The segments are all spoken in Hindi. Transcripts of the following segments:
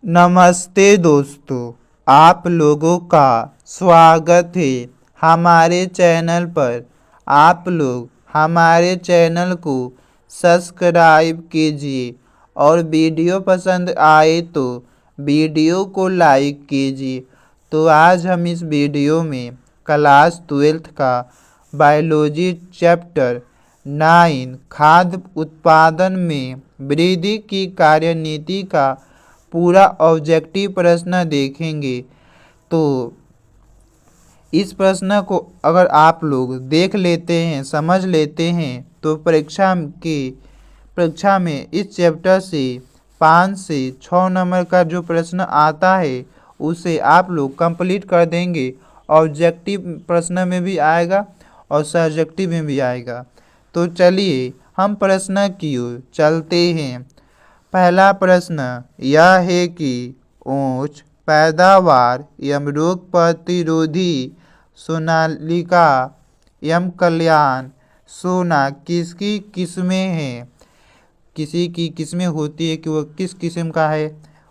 नमस्ते दोस्तों, आप लोगों का स्वागत है हमारे चैनल पर। आप लोग हमारे चैनल को सब्सक्राइब कीजिए और वीडियो पसंद आए तो वीडियो को लाइक कीजिए। तो आज हम इस वीडियो में क्लास 12th का बायोलॉजी चैप्टर 9 खाद्य उत्पादन में वृद्धि की कार्यनीति का पूरा ऑब्जेक्टिव प्रश्न देखेंगे। तो इस प्रश्न को अगर आप लोग देख लेते हैं, समझ लेते हैं तो परीक्षा में इस चैप्टर से 5 से 6 नंबर का जो प्रश्न आता है उसे आप लोग कंप्लीट कर देंगे। ऑब्जेक्टिव प्रश्न में भी आएगा और सब्जेक्टिव में भी आएगा। तो चलिए हम प्रश्न की ओर चलते हैं। पहला प्रश्न यह है कि उच्च पैदावार एवं रोग प्रतिरोधी सोनालिका एवं कल्याण सोना किसकी किस्में हैं। किसी की किस्में होती है कि वह किस किस्म का है,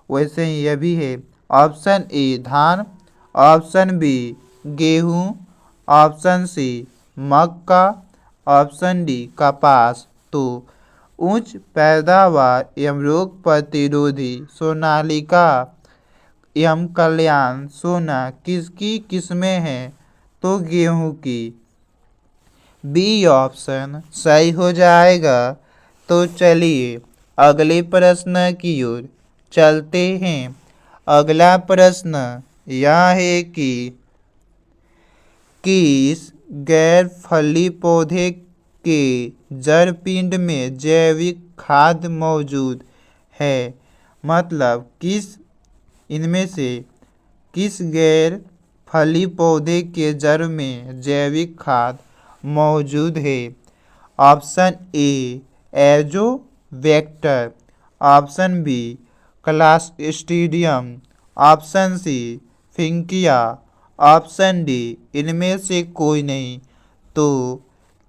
वैसे ही यह भी है। ऑप्शन ए धान, ऑप्शन बी गेहूँ, ऑप्शन सी मक्का, ऑप्शन डी कपास। तो उच्च पैदावार एवं रोग प्रतिरोधी सोनालिका एवं कल्याण सोना किसकी किस्में हैं, तो गेहूं की। बी ऑप्शन सही हो जाएगा। तो चलिए अगले प्रश्न की ओर चलते हैं। अगला प्रश्न यह है कि किस गैर फली पौधे के जड़ पिंड में जैविक खाद मौजूद है। मतलब इनमें से किस गैर फली पौधे के जड़ में जैविक खाद मौजूद है। Option A azotobacter, option B clostridium, option C frankia, option D इनमें से कोई नहीं। तो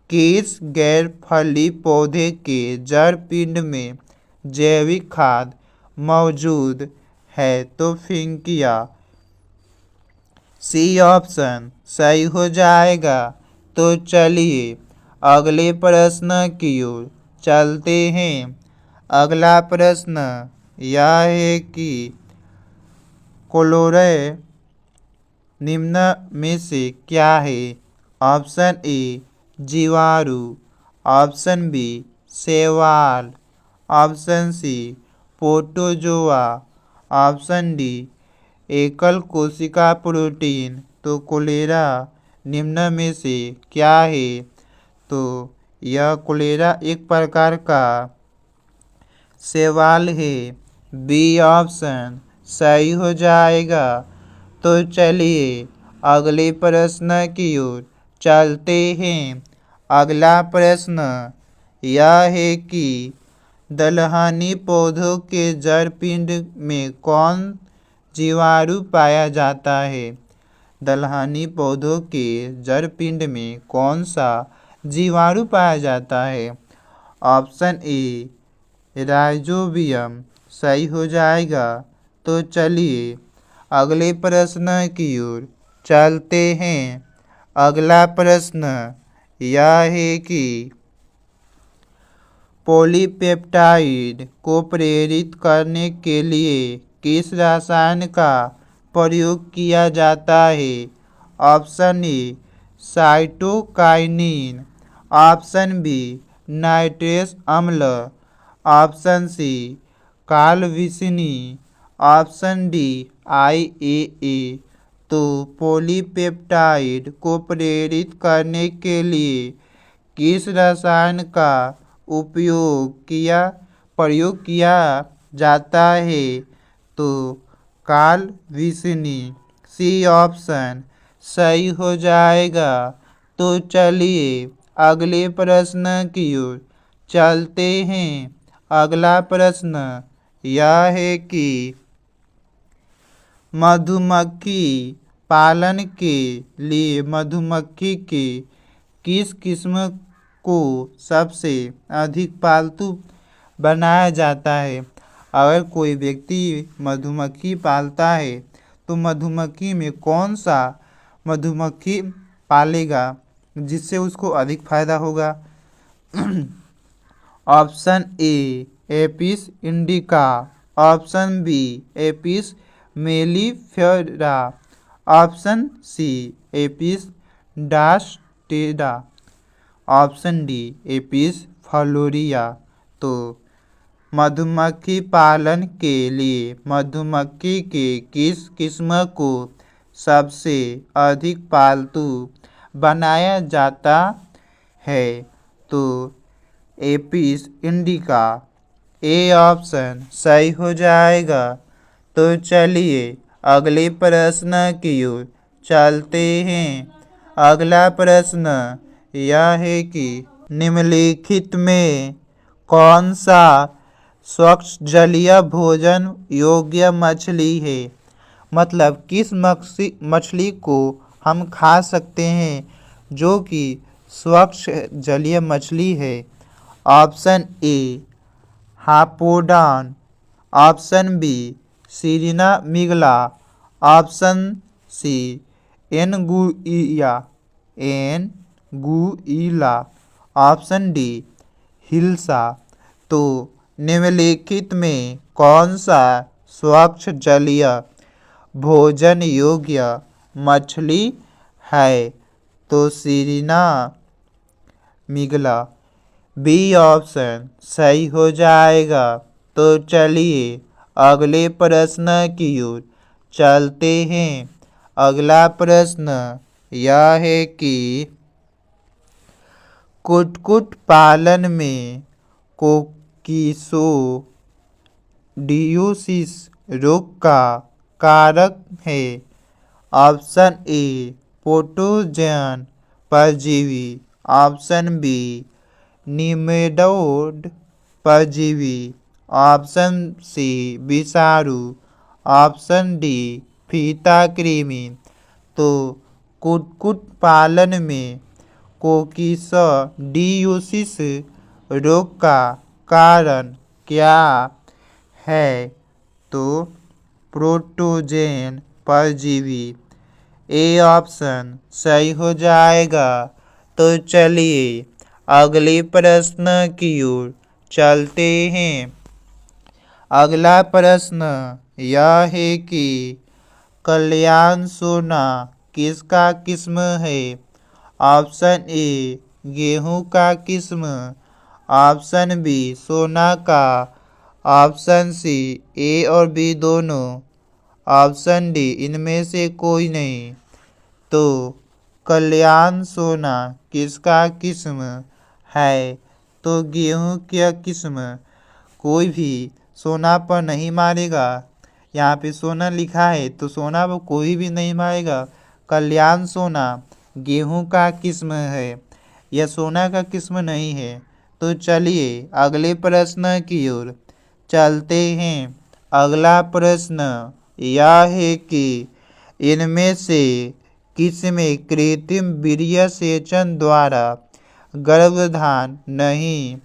किस गैर फली पौधे के जड़ पिंड में जैविक खाद मौजूद है, तो फिंकिया। सी ऑप्शन सही हो जाएगा। तो चलिए अगले प्रश्न की ओर चलते हैं। अगला प्रश्न यह है कि क्लोरे निम्न में से क्या है। ऑप्शन ए जीवाणु, ऑप्शन बी शैवाल, option C protozoa, option D एकल कोशिका प्रोटीन। तो कोलेरा निम्न में से क्या है। तो यह कोलेरा एक प्रकार का शैवाल है। बी ऑप्शन सही हो जाएगा। तो चलिए अगले प्रश्न की ओर चलते हैं। अगला प्रश्न यह है कि दलहनी पौधों के जड़ पिंड में कौन जीवाणु पाया जाता है। दलहनी पौधों के जड़ पिंड में कौन सा जीवाणु पाया जाता है। ऑप्शन ए राइजोबियम सही हो जाएगा। तो चलिए अगले प्रश्न की ओर चलते हैं। अगला प्रश्न यह है कि पॉलीपेप्टाइड को प्रेरित करने के लिए किस रसायन का प्रयोग किया जाता है। Option A cytokinin, option B nitrous अम्ल, ऑप्शन सी कालविसिनी, ऑप्शन डी IAA। तो पॉलीपेप्टाइड को प्रेरित करने के लिए किस रसायन का प्रयोग किया जाता है। तो कालविसिनी। सी ऑप्शन सही हो जाएगा। तो चलिए अगले प्रश्न की ओर चलते हैं। अगला प्रश्न यह है कि मधुमक्खी पालन के लिए मधुमक्खी के किस किस्म को सबसे अधिक पालतू बनाया जाता है। अगर कोई व्यक्ति मधुमक्खी पालता है तो मधुमक्खी में कौन सा मधुमक्खी पालेगा जिससे उसको अधिक फायदा होगा? Option A Apis indica, option B Apis mellifera, option C Apis dorsata, option D Apis florea. तो मधुमक्खी पालन के लिए मधुमक्खी के किस किस्म को सबसे अधिक पालतू बनाया जाता है? तो एपिस इंडिका ए ऑप्शन सही हो जाएगा। तो चलिए अगले प्रश्न की ओर चलते हैं। अगला प्रश्न यह है कि निम्नलिखित में कौन सा स्वच्छ जलीय भोजन योग्य मछली है? मतलब किस मछली को हम खा सकते हैं जो कि स्वच्छ जलीय मछली है? Option A Harpodon, option B Cirrhina mrigala, option C Anguilla, option D hilsa. तो निम्नलिखित में कौन सा स्वच्छ जलीय भोजन योग्य मछली है? तो सिरिना मिगला बी ऑप्शन सही हो जाएगा। तो चलिए अगले प्रश्न की ओर चलते हैं। अगला प्रश्न यह है कि कुक्कुट पालन में कोक्सीडियोसिस रोग का कारक है? ऑप्शन ए पैथोजन परजीवी, ऑप्शन बी निमेटोड परजीवी, ऑप्शन सी विषाणु, ऑप्शन डी फीता कृमि। तो कुक्कुट पालन में कोक्सीडियोसिस रोग का कारण क्या है? तो पैथोजन परजीवी ए ऑप्शन सही हो जाएगा। तो चलिए अगले प्रश्न की ओर चलते हैं। अगला प्रश्न यह है कि कल्याण सोना किसका किस्म है? ऑप्शन ए गेहूं का किस्म, ऑप्शन बी सोना का, ऑप्शन सी ए और बी दोनों, ऑप्शन डी इनमें से कोई नहीं। तो कल्याण सोना किसका किस्म है? तो गेहूं का किस्म। कोई भी सोना पर नहीं मारेगा। यहाँ पे सोना लिखा है तो सोना पर कोई भी नहीं मारेगा। कल्याण सोना गेहूं का किस्म है, यह सोना का किस्म नहीं है। तो चलिए अगले प्रश्न की ओर चलते हैं। अगला प्रश्न यह है कि इनमें से किसमें कृत्रिम वीर्यसेचन द्वारा गर्भधान नहीं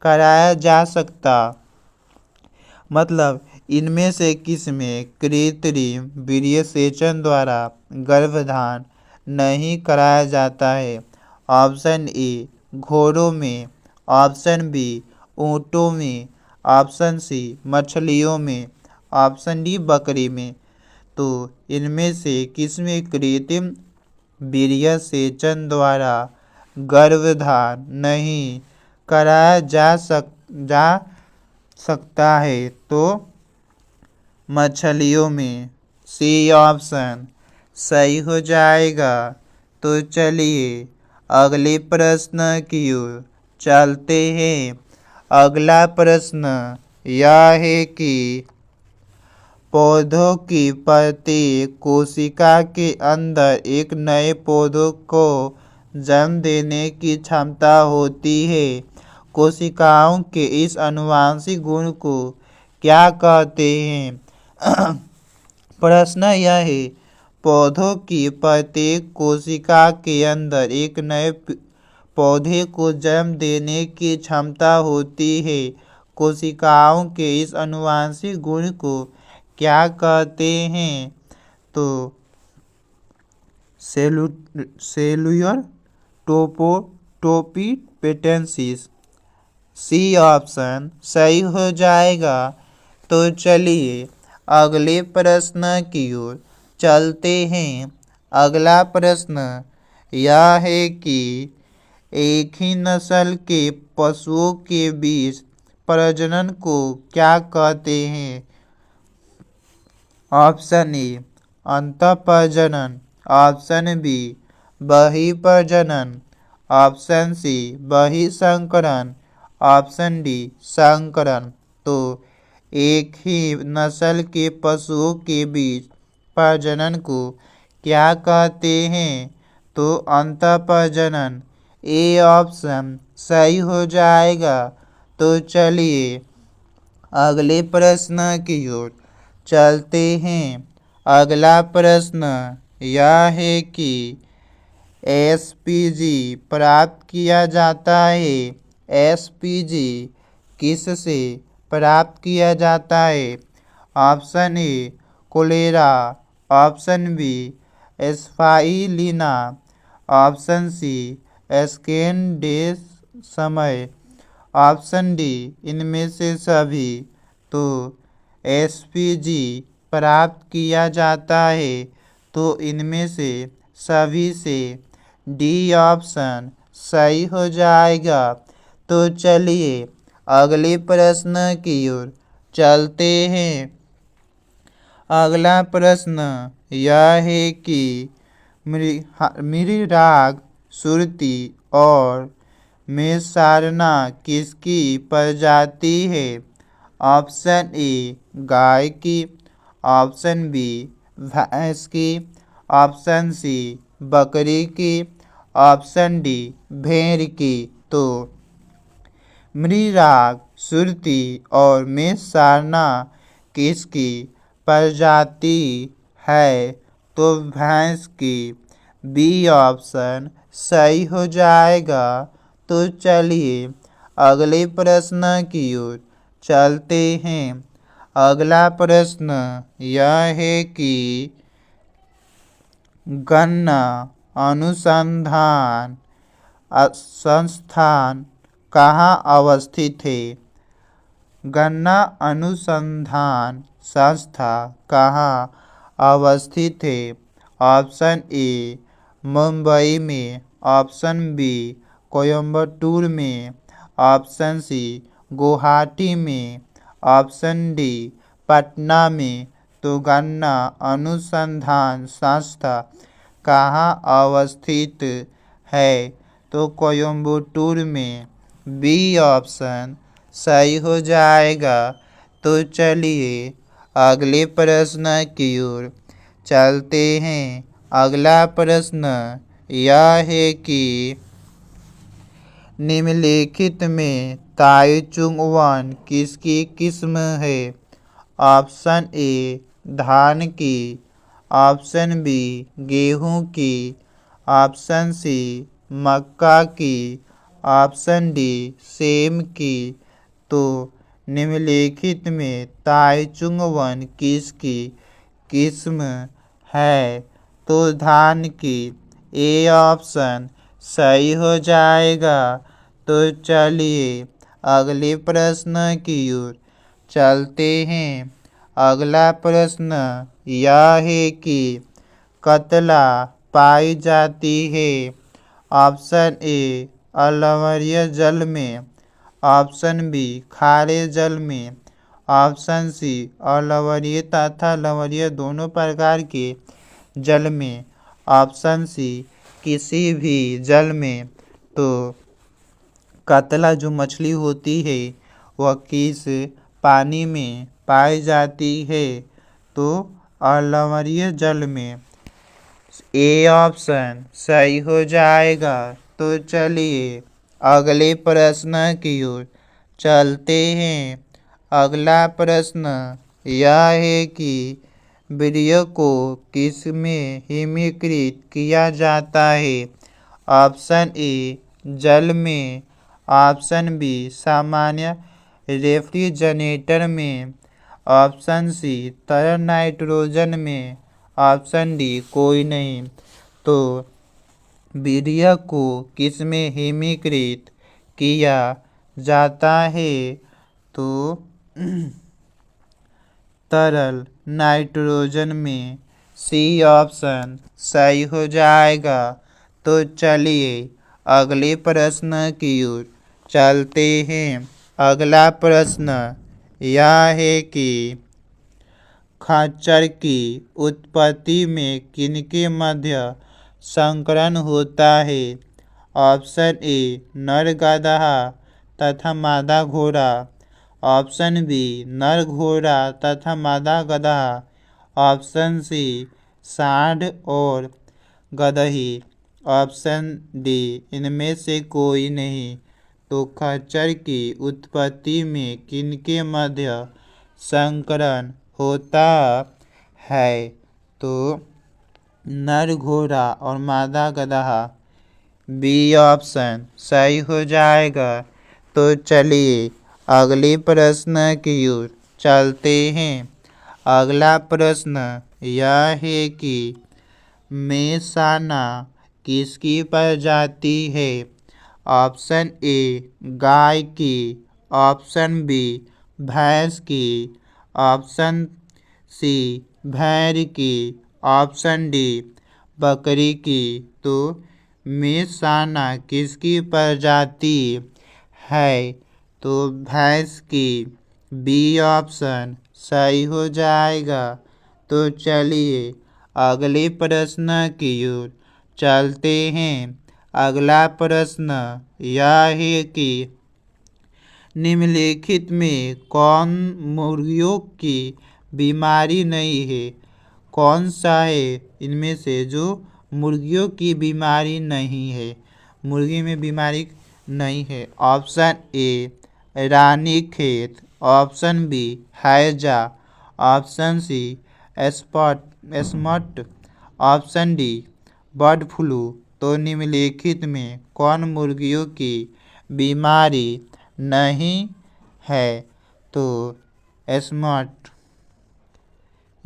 कराया जा सकता? मतलब इनमें से किसमें कृत्रिम वीर्यसेचन द्वारा गर्भधान नहीं कराया जाता है? ऑप्शन ए घोड़ों में, ऑप्शन बी ऊँटों में, ऑप्शन सी मछलियों में, ऑप्शन डी बकरी में। तो इनमें से किसमें कृत्रिम वीर्यसेचन द्वारा गर्भधान नहीं कराया जा सकता है? तो मछलियों में सी ऑप्शन सही हो जाएगा। तो चलिए अगले प्रश्न की ओर चलते हैं। अगला प्रश्न यह है कि पौधों की प्रत्येक कोशिका के अंदर एक नए पौधों को जन्म देने की क्षमता होती है। कोशिकाओं के इस आनुवंशिक गुण को क्या कहते हैं? प्रश्न यह है पौधों की प्रत्येक कोशिका के अंदर एक नए पौधे को जन्म देने की क्षमता होती है। कोशिकाओं के इस आनुवंशिक गुण को क्या कहते हैं? तो सेलुलर टोपोटोपिपेटेंसिस सी ऑप्शन सही हो जाएगा। तो चलिए अगले प्रश्न की ओर चलते हैं। अगला प्रश्न यह है कि एक ही नस्ल के पशुओं के बीच प्रजनन को क्या कहते हैं? ऑप्शन ए अंतःप्रजनन, ऑप्शन बी बहिर्प्रजनन, ऑप्शन सी बहिःसंकरण, ऑप्शन डी संकरण। तो एक ही नस्ल के पशुओं के बीच प्रजनन को क्या कहते हैं? तो अंतःप्रजनन ए ऑप्शन सही हो जाएगा। तो चलिए अगले प्रश्न की ओर चलते हैं। अगला प्रश्न यह है कि एसपीजी प्राप्त किया जाता है। एसपीजी किससे प्राप्त किया जाता है? Option A Chlorella, option B एस्फाइलिना, option C Scenedesmus, option D इनमें से सभी। तो एसपीजी प्राप्त किया जाता है तो इनमें से सभी से डी ऑप्शन सही हो जाएगा। तो चलिए अगले प्रश्न की ओर चलते हैं। अगला प्रश्न यह है कि मृराग, सुरती और मेषारना किसकी प्रजाति है? ऑप्शन ए गाय की, ऑप्शन बी भैंस की, ऑप्शन सी बकरी की, ऑप्शन डी भेड़ की। तो मृराग, सुरती और मेषारना किसकी प्रजाति है? तो भैंस की बी ऑप्शन सही हो जाएगा। तो चलिए अगले प्रश्न की ओर चलते हैं। अगला प्रश्न यह है कि गन्ना अनुसंधान संस्थान कहाँ अवस्थित है? गन्ना अनुसंधान संस्था कहाँ अवस्थित है? ऑप्शन ए मुंबई में, ऑप्शन बी कोयम्बटूर में, ऑप्शन सी गुवाहाटी में, ऑप्शन डी पटना में। तो गन्ना अनुसंधान संस्था कहाँ अवस्थित है? तो कोयम्बटूर में बी ऑप्शन सही हो जाएगा। तो चलिए अगले प्रश्न की ओर चलते हैं। अगला प्रश्न यह है कि निम्नलिखित में ताइचुंग वन किसकी किस्म है? ऑप्शन ए धान की, ऑप्शन बी गेहूं की, ऑप्शन सी मक्का की, ऑप्शन डी सेम की। तो निम्नलिखित में ताइचुंग वन किसकी किस्म है? तो धान की ए ऑप्शन सही हो जाएगा। तो चलिए अगले प्रश्न की ओर चलते हैं। अगला प्रश्न यह है कि कतला पाई जाती है। ऑप्शन ए अम्लीय जल में, ऑप्शन बी खारे जल में, ऑप्शन सी अम्लीय तथा लवणीय दोनों प्रकार के जल में, ऑप्शन सी किसी भी जल में। तो कतला जो मछली होती है वह किस पानी में पाई जाती है? तो अम्लीय जल में ए ऑप्शन सही हो जाएगा। तो चलिए अगले प्रश्न की ओर चलते हैं। अगला प्रश्न यह है कि वीर्य को किस में हिमीकृत किया जाता है? ऑप्शन ए जल में, ऑप्शन बी सामान्य रेफ्रिजरेटर में, ऑप्शन सी तरल नाइट्रोजन में, ऑप्शन डी कोई नहीं। तो वीर्य को किसमें हिमीकृत किया जाता है? तो तरल नाइट्रोजन में, सी ऑप्शन सही हो जाएगा। तो चलिए अगले प्रश्न की ओर चलते हैं। अगला प्रश्न यह है कि खच्चर की उत्पत्ति में किनके मध्य संकरण होता है? ऑप्शन ए नर गधा तथा मादा घोड़ा, ऑप्शन बी नर घोड़ा तथा मादा गधा, ऑप्शन सी सांड और गदही, ऑप्शन डी इनमें से कोई नहीं। तो खच्चर की उत्पत्ति में किनके मध्य संकरण होता है? तो नर घोड़ा और मादा गधा, बी ऑप्शन सही हो जाएगा। तो चलिए अगले प्रश्न की ओर चलते हैं। अगला प्रश्न यह है कि मेसाना किसकी प्रजाति है? ऑप्शन ए गाय की, ऑप्शन बी भैंस की, ऑप्शन सी भेड़ की, ऑप्शन डी बकरी की। तो मेसाना किसकी प्रजाति है? तो भैंस की, बी ऑप्शन सही हो जाएगा। तो चलिए अगले प्रश्न की ओर चलते हैं। अगला प्रश्न यह है कि निम्नलिखित में कौन मुर्गियों की बीमारी नहीं है? कौन सा है इनमें से जो मुर्गियों की बीमारी नहीं है? मुर्गी में बीमारी नहीं है। Option A Ranikhet, option B हैजा, option C spot, option D bird flu. तो निम्नलिखित में कौन मुर्गियों की बीमारी नहीं है? तो स्पॉट,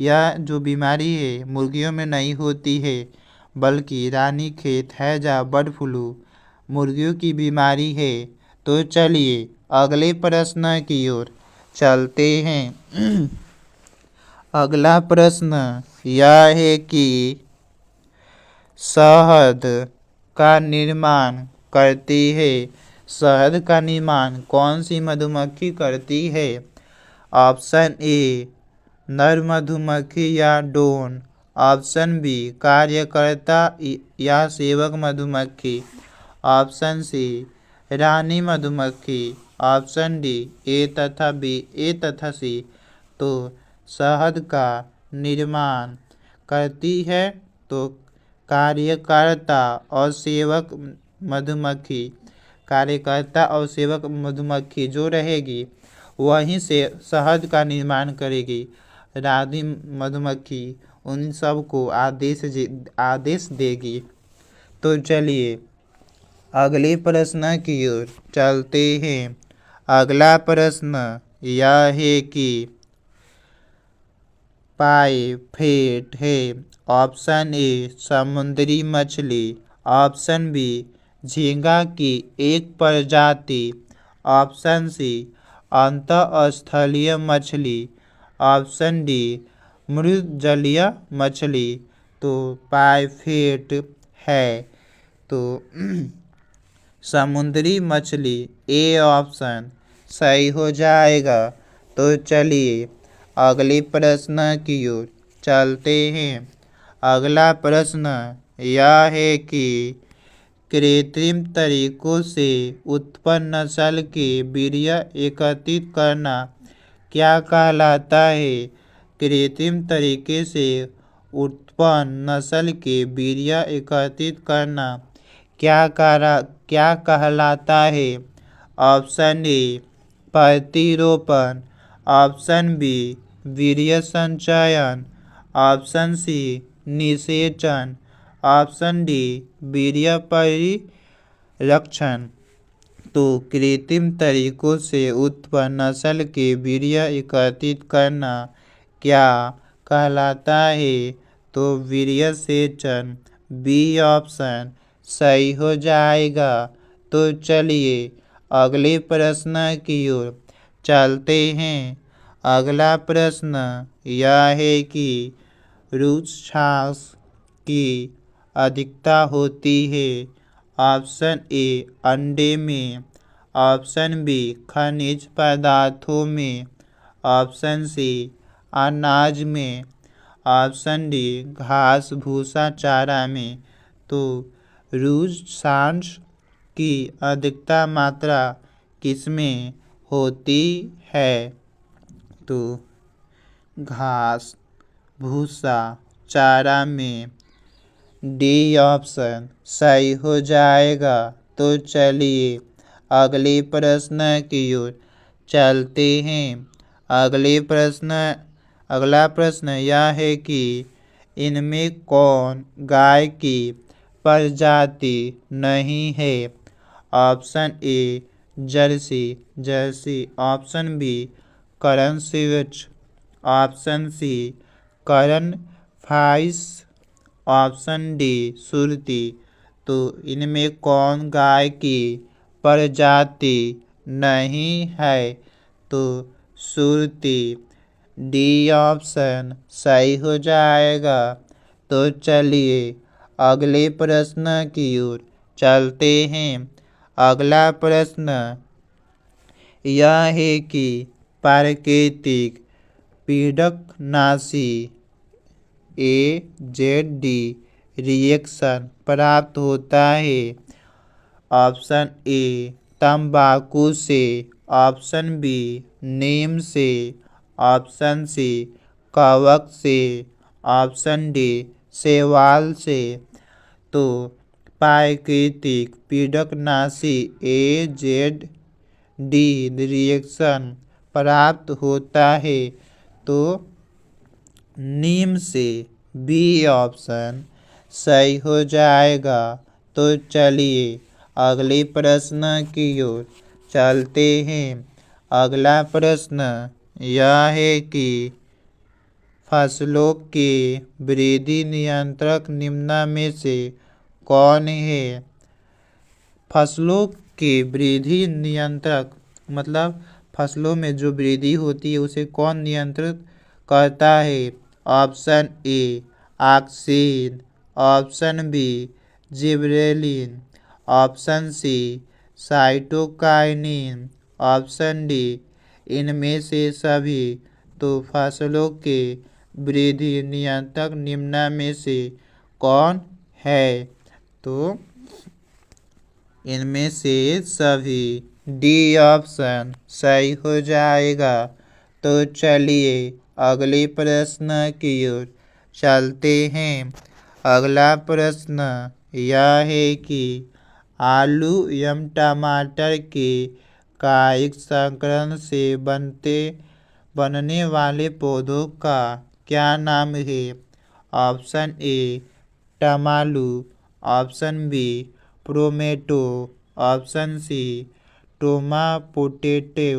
यह जो बीमारी है मुर्गियों में नहीं होती है, बल्कि रानीखेत हैजा बर्ड फ्लू मुर्गियों की बीमारी है। तो चलिए अगले प्रश्न की ओर चलते हैं। अगला प्रश्न यह है कि शहद का निर्माण करती है, शहद का निर्माण कौन सी मधुमक्खी करती है? ऑप्शन ए नर मधुमक्खी या ड्रोन, ऑप्शन बी कार्यकर्ता या सेवक मधुमक्खी, ऑप्शन सी रानी मधुमक्खी, ऑप्शन डी ए तथा सी। तो शहद का निर्माण करती है तो कार्यकर्ता और सेवक मधुमक्खी, कार्यकर्ता और सेवक मधुमक्खी जो रहेगी वहीं से शहद का निर्माण करेगी। रानी मधुमक्खी उन सब को आदेश देगी। तो चलिए अगले प्रश्न की ओर चलते हैं। अगला प्रश्न यह है कि पाइफेट है। ऑप्शन ए समुद्री मछली, ऑप्शन बी झींगा की एक प्रजाति, ऑप्शन सी अंतःस्थलीय मछली, ऑप्शन डी मृदजलीय मछली। तो पाइफेट है तो समुद्री मछली, ए ऑप्शन सही हो जाएगा। तो चलिए अगले प्रश्न की ओर चलते हैं। अगला प्रश्न यह है कि कृत्रिम तरीकों से उत्पन्न नस्ल के वीर्य एकत्रित करना क्या कहलाता है? कृत्रिम तरीके से उत्पन्न नस्ल के वीर्य एकत्रित करना क्या कहलाता है? ऑप्शन ए प्रतिरोपण, ऑप्शन बी वीर्य संचयन, ऑप्शन सी निषेचन, ऑप्शन डी वीर्य परिरक्षण। तो कृत्रिम तरीकों से उत्पन्न नस्ल के वीर्य एकत्रित करना क्या कहलाता है? तो वीर्य सेचन। बी ऑप्शन सही हो जाएगा। तो चलिए अगले प्रश्न की ओर चलते हैं। अगला प्रश्न यह है कि रुक्षांश की अधिकता होती है। ऑप्शन ए अंडे में, ऑप्शन बी खनिज पदार्थों में, ऑप्शन सी अनाज में, ऑप्शन डी घास भूसा चारा में। तो रुक्षांश की अधिकता मात्रा किसमें होती है? तो घास भूसा चारा में। डी ऑप्शन सही हो जाएगा। तो चलिए अगले प्रश्न की ओर चलते हैं। अगला प्रश्न यह है कि इनमें कौन गाय की प्रजाति नहीं है? Option A Jersey, option B Karan Swiss, option C Karan Fries, option D Surti. तो इनमें कौन गाय की प्रजाति नहीं है? तो सुरती। डी ऑप्शन सही हो जाएगा। तो चलिए अगले प्रश्न की ओर चलते हैं। अगला प्रश्न यह है कि प्राकृतिक पीड़कनाशी AZD रिएक्शन प्राप्त होता है। ऑप्शन ए तंबाकू से, ऑप्शन बी नीम से, ऑप्शन सी कवक से, ऑप्शन डी शैवाल से। तो प्राकृतिक पीड़कनाशी AZD रिएक्शन प्राप्त होता है तो नीम से। बी ऑप्शन सही हो जाएगा। तो चलिए अगले प्रश्न की ओर चलते हैं। अगला प्रश्न यह है कि फसलों के वृद्धि नियंत्रक निम्न में से कौन है? फसलों के वृद्धि नियंत्रक मतलब फसलों में जो वृद्धि होती है उसे कौन नियंत्रित करता है? Option A auxin, option B gibberellin, option C cytokinin, option D इनमें से सभी। तो फसलों के वृद्धि नियंत्रक निम्न में से कौन है? तो इनमें से सभी। डी ऑप्शन सही हो जाएगा। तो चलिए अगले प्रश्न की ओर चलते हैं। अगला प्रश्न यह है कि आलू एवं टमाटर के कायिक संकरण से बनने वाले पौधों का क्या नाम है? ऑप्शन ए टमालू, option B pomato, option C टोमा पोटेटो,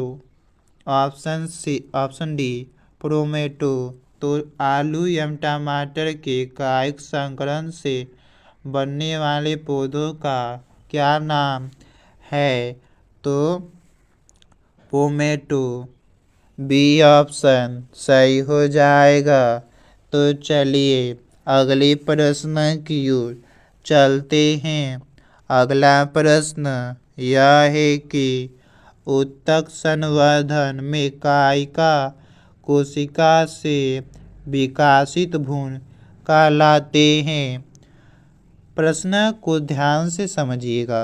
ऑप्शन डी प्रोमेटो। तो आलू एवं टमाटर के कायिक संकरण से बनने वाले पौधों का क्या नाम है? तो पोमेटो। बी ऑप्शन सही हो जाएगा। तो चलिए अगले प्रश्न की ओर चलते हैं। अगला प्रश्न यह है कि उत्तक संवर्धन में कायिका कोशिका से विकासित भ्रूण कहलाते हैं। प्रश्न को ध्यान से समझिएगा।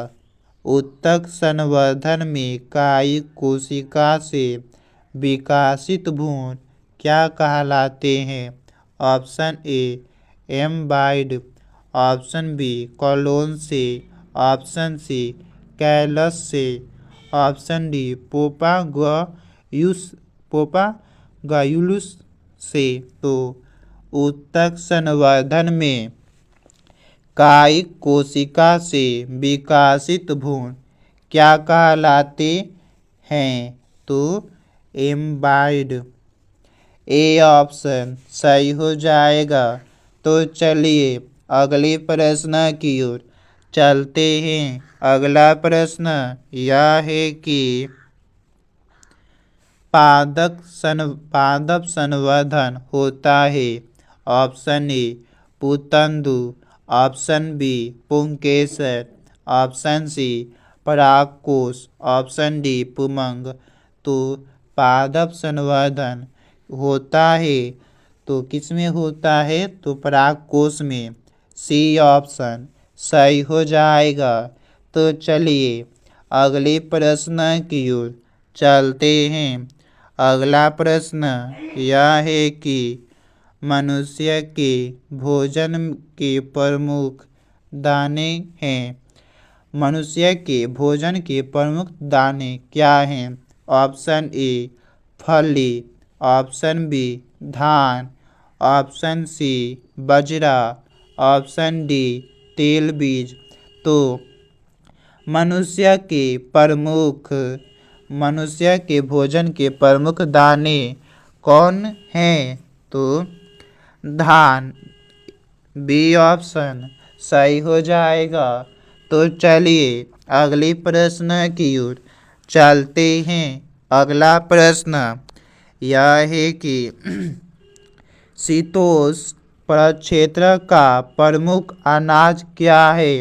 उत्तक संवर्धन में कायिक कोशिका से विकासित भ्रूण क्या कहलाते हैं? Option A embryoid, option B कॉलोन से, ऑप्शन सी कैलस से, ऑप्शन डी पोपागायुलस से। तो उत्तक संवर्धन में कायिक कोशिका से विकासित भ्रूण क्या कहलाते हैं? तो एम्बाइड। ए ऑप्शन सही हो जाएगा। तो चलिए अगले प्रश्न की ओर चलते हैं। अगला प्रश्न यह है कि पादप संवर्धन होता है। ऑप्शन ए पुतंदु, ऑप्शन बी पुंकेसर, ऑप्शन सी परागकोश, ऑप्शन डी पुमंग। तो पादप संवर्धन होता है तो किसमें होता है? तो परागकोश में। सी ऑप्शन सही हो जाएगा। तो चलिए अगले प्रश्न की ओर चलते हैं। अगला प्रश्न यह है कि मनुष्य के भोजन के प्रमुख दाने हैं। मनुष्य के भोजन के प्रमुख दाने क्या हैं? ऑप्शन ए फली, ऑप्शन बी धान, ऑप्शन सी बाजरा, ऑप्शन डी तेल बीज। तो मनुष्य के भोजन के प्रमुख दाने कौन हैं? तो धान। बी ऑप्शन सही हो जाएगा। तो चलिए अगले प्रश्न की ओर चलते हैं। अगला प्रश्न यह है कि शीतोष्ण प्रक्षेत्र का प्रमुख अनाज क्या है?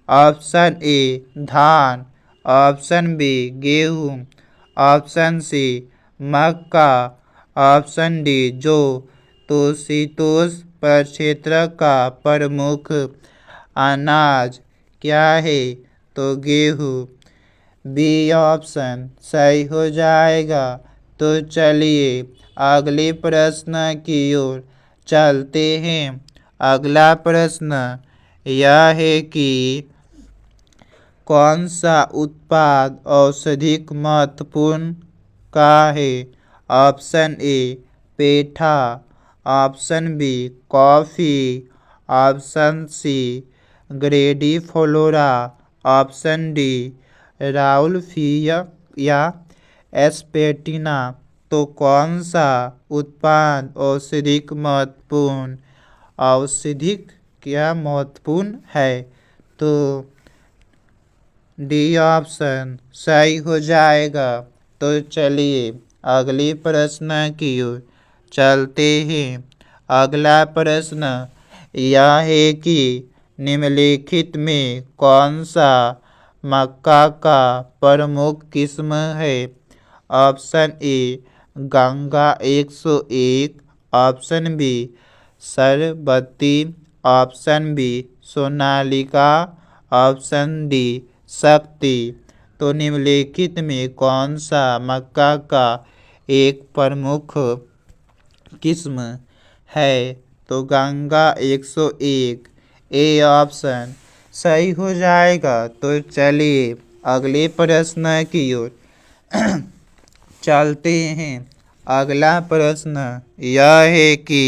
ऑप्शन ए धान, ऑप्शन बी गेहूँ, ऑप्शन सी मक्का, ऑप्शन डी जौ। तो शीतोष्ण प्रक्षेत्र का प्रमुख अनाज क्या है? तो गेहूँ। बी ऑप्शन सही हो जाएगा। तो चलिए अगले प्रश्न की ओर चलते हैं। अगला प्रश्न यह है कि कौन सा उत्पाद औषधिक महत्वपूर्ण का है? ऑप्शन ए पेठा, option B coffee, option C ग्रेडिफलोरा, ऑप्शन डी राउल्फिया या एस्पेटिना। तो कौन सा उत्पाद औषधिक महत्वपूर्ण है? तो डी ऑप्शन सही हो जाएगा। तो चलिए अगले प्रश्न की ओर चलते हैं। अगला प्रश्न यह है कि निम्नलिखित में कौन सा मक्का का प्रमुख किस्म है? Option A Ganga 101, option B Sharbati, option B Sonalika, option D Shakti. तो निम्नलिखित में कौन सा मक्का का एक प्रमुख किस्म है? तो गंगा 101। ए ऑप्शन सही हो जाएगा। तो चलिए अगले प्रश्न की ओर चलते हैं। अगला प्रश्न यह है कि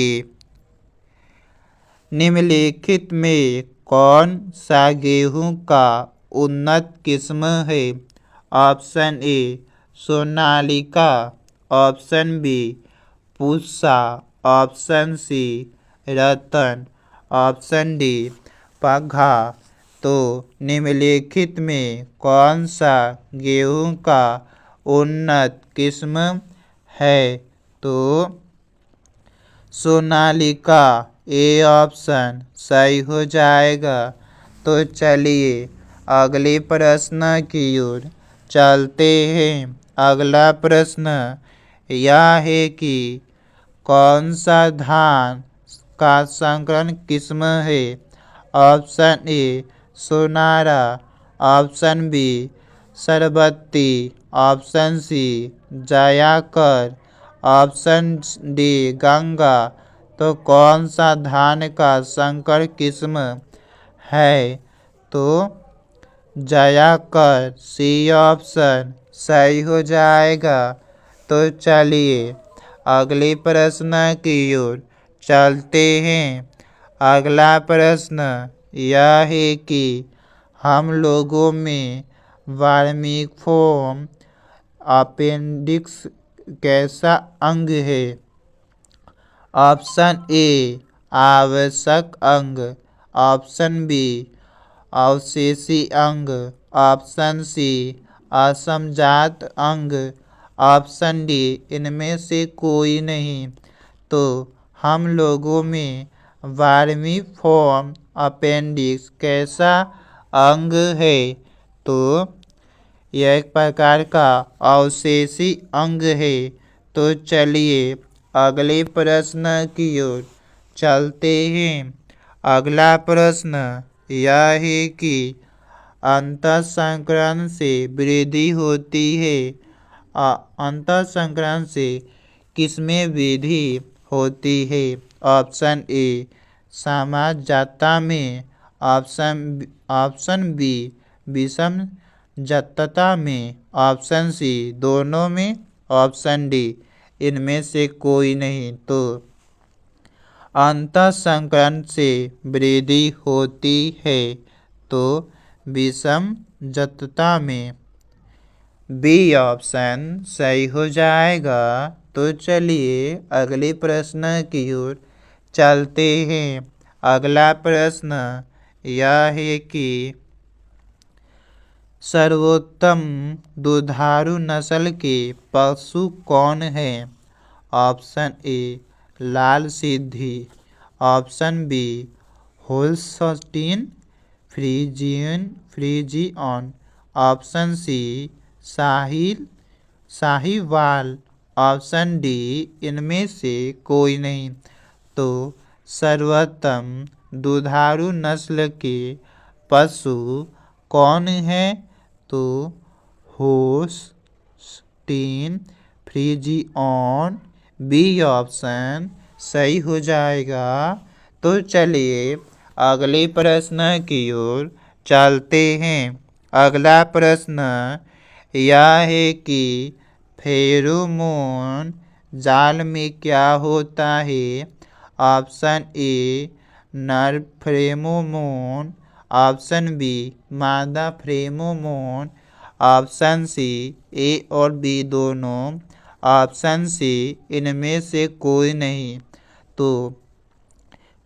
निम्नलिखित में कौन सा गेहूं का उन्नत किस्म है? Option A Sonalika, option B Pusa, option C Ratan, option D पघा। तो निम्नलिखित में कौन सा गेहूं का उन्नत किस्म है? तो सोनालिका। ए ऑप्शन सही हो जाएगा। तो चलिए अगले प्रश्न की ओर चलते हैं। अगला प्रश्न यह है कि कौन सा धान का संकर किस्म है? Option A Sonora, option B Sharbati, option C जयाकर, ऑप्शन डी गंगा। तो कौन सा धान का संकर किस्म है? तो जयाकर। सी ऑप्शन सही हो जाएगा। तो चलिए अगले प्रश्न की ओर चलते हैं। अगला प्रश्न यह है कि हम लोगों में वर्मीफॉर्म अपेंडिक्स कैसा अंग है? ऑप्शन ए आवश्यक अंग, ऑप्शन बी अवशेषी अंग, ऑप्शन सी असमजात अंग, ऑप्शन डी इनमें से कोई नहीं। तो हम लोगों में वर्मीफॉर्म अपेंडिक्स कैसा अंग है? तो यह एक प्रकार का अवशेषी अंग है। तो चलिए अगले प्रश्न की ओर चलते हैं। अगला प्रश्न यह है कि अंतःसंकरण से वृद्धि होती है। अंतःसंकरण से किसमें वृद्धि होती है? ऑप्शन ए समजातता में, ऑप्शन बी विषम जातता में, ऑप्शन सी दोनों में, ऑप्शन डी इनमें से कोई नहीं। तो अंतःसंकरण से वृद्धि होती है तो विषम जातता में। बी ऑप्शन सही हो जाएगा। तो चलिए अगले प्रश्न की ओर चलते हैं। अगला प्रश्न यह है कि सर्वोत्तम दुधारू नस्ल के पशु कौन है? Option A Lal Sindhi, option B Holstein Friesian, option C Sahiwal, option D इनमें से कोई नहीं। तो सर्वोत्तम दुधारू नस्ल के पशु कौन है? तो होल्स्टीन फ्रीजियन बी ऑप्शन सही हो जाएगा। तो चलिए अगले प्रश्न की ओर चलते हैं। अगला प्रश्न यह है कि फेरोमोन जाल में क्या होता है? ऑप्शन ए नर फेरोमोन, ऑप्शन बी मादा फेरोमोन, ऑप्शन सी ए और बी दोनों, ऑप्शन सी इनमें से कोई नहीं। तो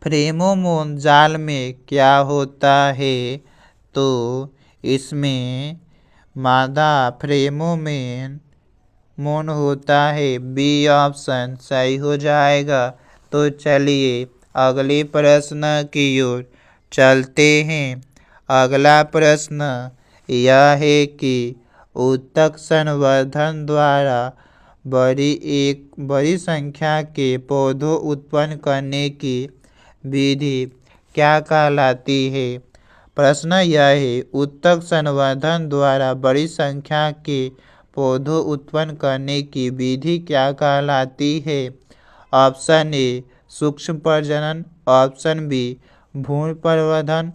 फेरोमोन जाल में क्या होता है? तो इसमें मादा फेरोमोन होता है। बी ऑप्शन सही हो जाएगा। तो चलिए अगले प्रश्न की ओर चलते हैं। अगला प्रश्न यह है कि उत्तक संवर्धन द्वारा बड़ी संख्या के पौधों उत्पन्न करने की विधि क्या कहलाती है? प्रश्न यह है उत्तक संवर्धन द्वारा बड़ी संख्या के पौधों उत्पन्न करने की विधि क्या कहलाती है? ऑप्शन ए सूक्ष्म प्रजनन, ऑप्शन बी भ्रूण प्रवर्धन,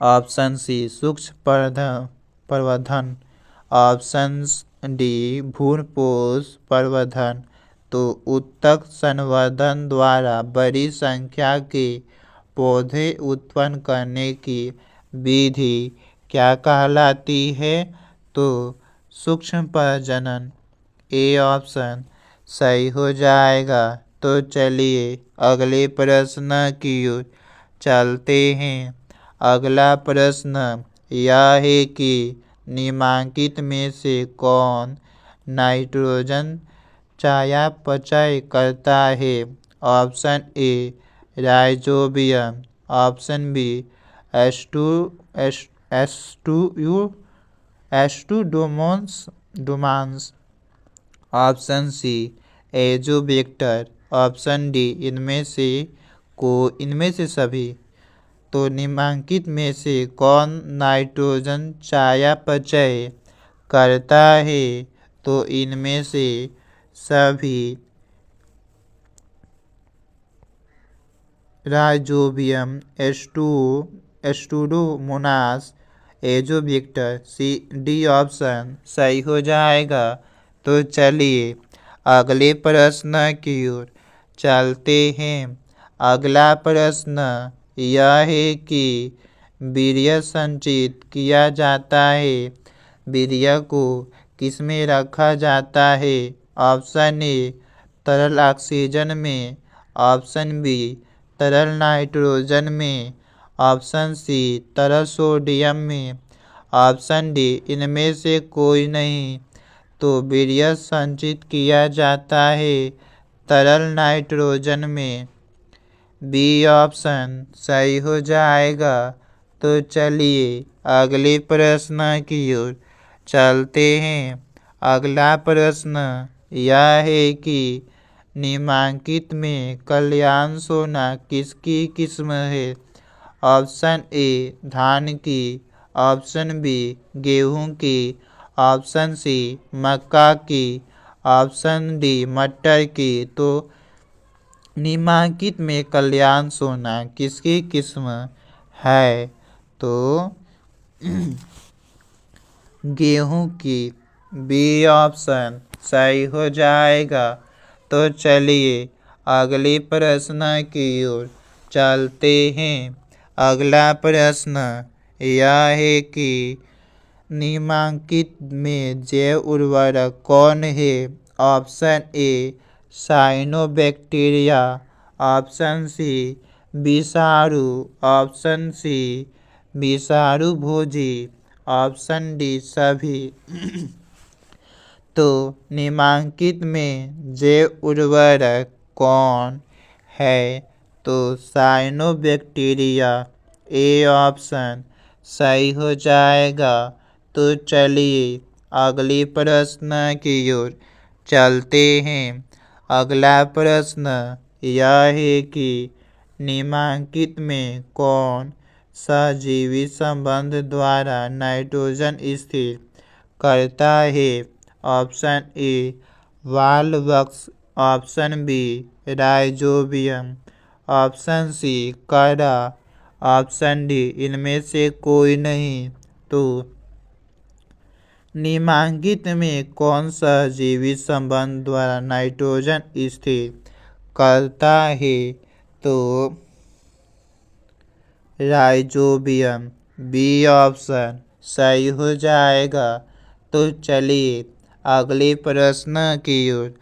ऑप्शन सी सूक्ष्म प्रवर्धन, ऑप्शन डी भ्रूणपोष प्रवर्धन। तो उत्तक संवर्धन द्वारा बड़ी संख्या के पौधे उत्पन्न करने की विधि क्या कहलाती है? तो सूक्ष्म प्रजनन ए ऑप्शन सही हो जाएगा। तो चलिए अगले प्रश्न की ओर चलते हैं। अगला प्रश्न यह है कि निम्नलिखित में से कौन नाइट्रोजन चयापचय करता है? Option A rhizobium, option B pseudomonas, option C azotobacter, option D इनमें से सभी। तो निम्नलिखित में से कौन नाइट्रोजन चयापचय करता है? तो इनमें से सभी rhizobium, pseudomonas, azotobacter, C D option सही हो जाएगा। तो चलिए अगले प्रश्न की ओर चलते हैं। अगला प्रश्न यह है कि वीर्य संचित किया जाता है? वीर्य को किसमें रखा जाता है? ऑप्शन ए तरल ऑक्सीजन में, ऑप्शन बी तरल नाइट्रोजन में, ऑप्शन सी तरल सोडियम में, ऑप्शन डी इनमें से कोई नहीं। तो वीर्य संचित किया जाता है तरल नाइट्रोजन में। बी ऑप्शन सही हो जाएगा। तो चलिए अगले प्रश्न की ओर चलते हैं। अगला प्रश्न यह है कि निम्नलिखित में कल्याण सोना किसकी किस्म है? ऑप्शन ए धान की, ऑप्शन बी गेहूं की, ऑप्शन सी मक्का की, ऑप्शन डी मटर की। तो निम्नलिखित में कल्याण सोना किसकी किस्म है? तो गेहूं की। बी ऑप्शन सही हो जाएगा। तो चलिए अगले प्रश्न की ओर चलते हैं। अगला प्रश्न यह है कि निम्नलिखित में जैव उर्वरक कौन है? Option A cyanobacteria, option C विषाणु, ऑप्शन सी विषाणु भोजी, ऑप्शन डी सभी। तो निम्नलिखित में जैव उर्वरक कौन है? तो साइनोबैक्टीरिया ए ऑप्शन सही हो जाएगा। तो चलिए अगले प्रश्न की ओर चलते हैं। अगला प्रश्न यह है कि निम्नलिखित में कौन सहजीवी संबंध द्वारा नाइट्रोजन स्थिर करता है? Option A volvox, option B rhizobium, option C chara, option D इनमें से कोई नहीं। तो निम्नलिखित में कौन सहजीवी संबंध द्वारा नाइट्रोजन स्थिर करता है? तो राइजोबियम बी ऑप्शन सही हो जाएगा। तो चलिए अगले प्रश्न की ओर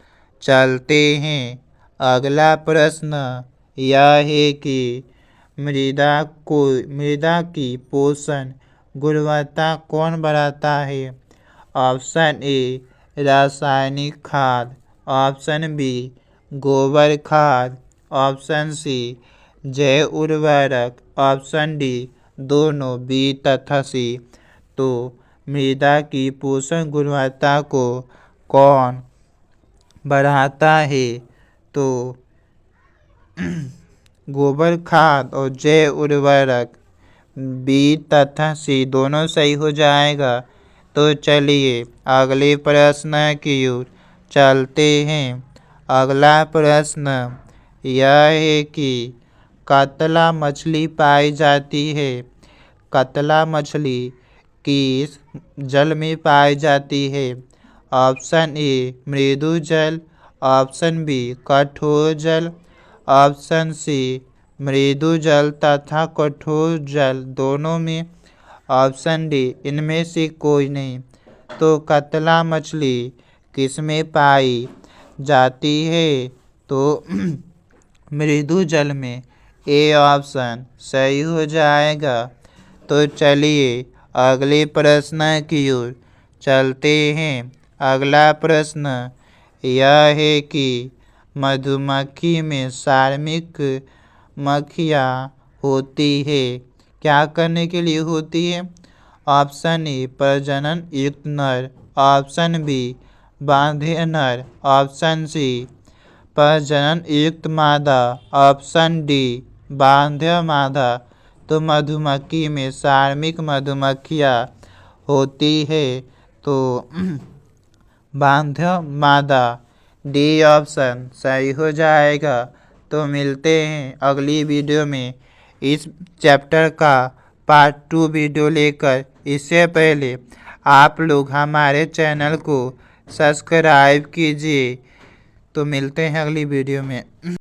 चलते हैं। अगला प्रश्न यह है कि मृदा की पोषण गुणवत्ता कौन बढ़ाता है? ऑप्शन ए रासायनिक खाद, ऑप्शन बी गोबर खाद, ऑप्शन सी जैव उर्वरक, ऑप्शन डी दोनों बी तथा सी। तो मृदा की पोषण गुणवत्ता को कौन बढ़ाता है? तो गोबर खाद और जैव उर्वरक बी तथा सी दोनों सही हो जाएगा। तो चलिए अगले प्रश्न की ओर चलते हैं। अगला प्रश्न यह है कि कतला मछली पाई जाती है। कतला मछली किस जल में पाई जाती है? ऑप्शन ए मृदु जल, ऑप्शन बी कठोर जल, ऑप्शन सी मृदु जल तथा कठोर जल दोनों में, ऑप्शन डी इनमें से कोई नहीं। तो कतला मछली किसमें पाई जाती है? तो मृदु जल में। ए ऑप्शन सही हो जाएगा। तो चलिए अगले प्रश्न की ओर चलते हैं। अगला प्रश्न यह है कि मधुमक्खी में श्रमिक मक्खियाँ होती है, क्या करने के लिए होती है? ऑप्शन ए प्रजनन युक्त नर, ऑप्शन बी बांध्य नर, ऑप्शन सी प्रजनन युक्त मादा, ऑप्शन डी बांध्य मादा। तो मधुमक्खी में श्रमिक मधुमक्खियाँ होती है तो बांध्य मादा डी ऑप्शन सही हो जाएगा। तो मिलते हैं अगली वीडियो में इस चैप्टर का पार्ट 2 वीडियो लेकर। इससे पहले आप लोग हमारे चैनल को सब्सक्राइब कीजिए। तो मिलते हैं अगली वीडियो में।